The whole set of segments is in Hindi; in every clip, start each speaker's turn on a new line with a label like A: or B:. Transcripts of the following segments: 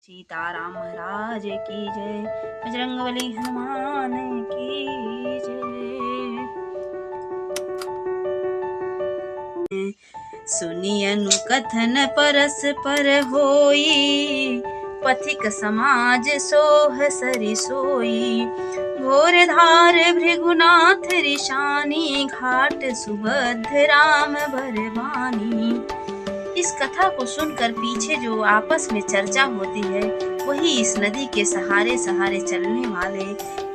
A: सीताराम महाराज की जय, बजरंगबली हनुमान की जय। सुनियनु कथन परस्पर होई, पथिक समाज सोह सरि सोई। घोर धार भृगुनाथ ऋषानी, घाट सुभद्र राम बरबानी। इस कथा को सुनकर पीछे जो आपस में चर्चा होती है, वही इस नदी के सहारे सहारे चलने वाले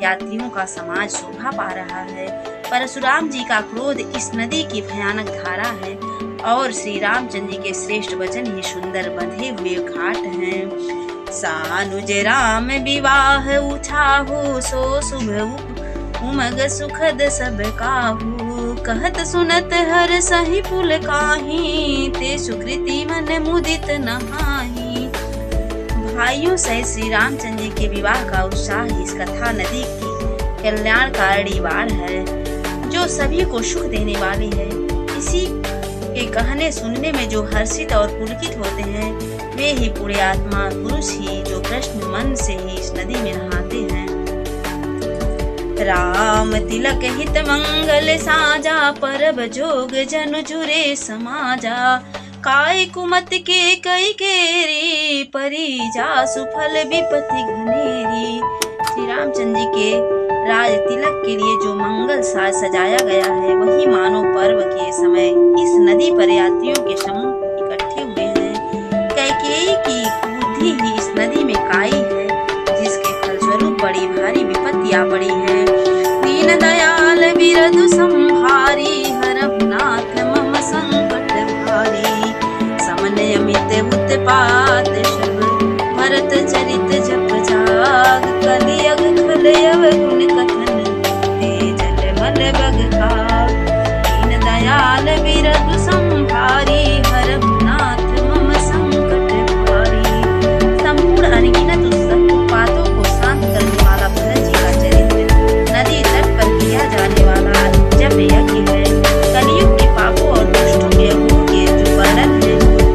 A: यात्रियों का समाज शोभा पा रहा है। परशुराम जी का क्रोध इस नदी की भयानक धारा है और श्री रामचंद्र जी के श्रेष्ठ वचन ही सुंदर बंधे हुए घाट हैं। सानुज राम विवाह उछाहु, सो शुभ उमग सुखद सब काहू। कहत सुनत हर सही पुल काही, ते सुकृति मन मुदित नहाई। भाइयों सहित श्री रामचंद्र जी के विवाह का उत्साह इस कथा नदी की कल्याणकारिणी बाढ़ है, जो सभी को सुख देने वाली है। इसी के कहने सुनने में जो हर्षित और पुलकित होते हैं, वे ही पुण्यात्मा पुरुष ही, जो कृष्ण मन से ही इस नदी में नहाते हैं। राम तिलक हित मंगल साजा, परब जोग जन जुरे समाजा। काय कुमत के कई केरी, परिजा सुफल विपत्ति घनेरी। श्री रामचंद्र जी के राज तिलक के लिए जो मंगल साज सजाया गया है, वही मानो पर्व के समय इस नदी पर यात्रियों के समूह इकट्ठे हुए हैं। कैकेयी की बुद्धि ही इस नदी में काई है, जिसके फलस्वरूप बड़ी भारी विपत्तियां पड़ी है। दीन दयाल बिरधु संहारी, हरहु नाथ मम संकट भारी। समन अमित उत्पात शब, भरत चरित जप जाग। कलियुग खलयव गुण कथन, तेजल मल बग काग। दीन दयाल बिरधु संहारी, हरहु नाथ मम संकट भारी। संपूर्ण अनगिनत उत्पातों को शांत करने वाला भरत जी का चरित्र नदी तट पर किया जाने वाला जप यज्ञ है। कलियुग के पापों और दुष्टों के अगुणों के जो वर्णन है,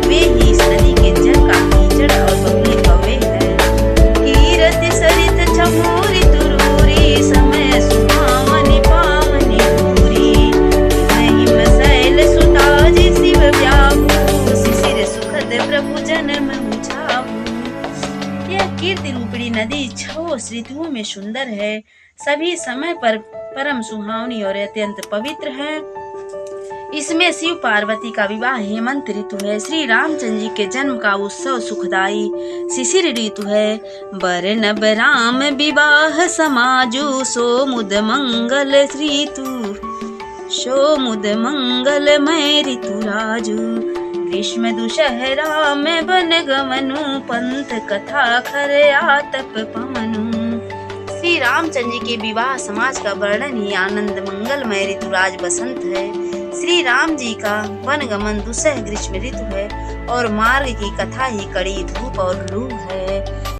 A: वे ही इस नदी के जल का कीचड़ और बबुले कौवे है। कीरति सरित छहोरी तुरूरी, समय सुहावनी पावनी पूरी। हिम शैल सुताजी शिव व्याहु, शिशिर सुखद प्रभु जन्म मुझाहु। यह कीर्ति रूपिणी नदी 6 ऋतुओं में सुंदर है, सभी समय पर परम सुहावनी और अत्यंत पवित्र है। इसमें शिव पार्वती का विवाह हेमंत ऋतु है। श्री रामचंद्र जी के जन्म का उत्सव सुखदाई शिशिर ऋतु है। बरनब राम विवाह समाजु, सो मुद मंगल ऋतु, सो मुद मंगलमय ऋतु राजू। ग्रीष्म दुशहरा में बन गमनु, पंथ कथा खर आतप पवनु। श्री रामचंद्र जी के विवाह समाज का वर्णन ही आनंद मंगलमय ऋतुराज बसंत है। श्री राम जी का वनगमन दुसह ग्रीष्म ऋतु है और मार्ग की कथा ही कड़ी धूप और लू है।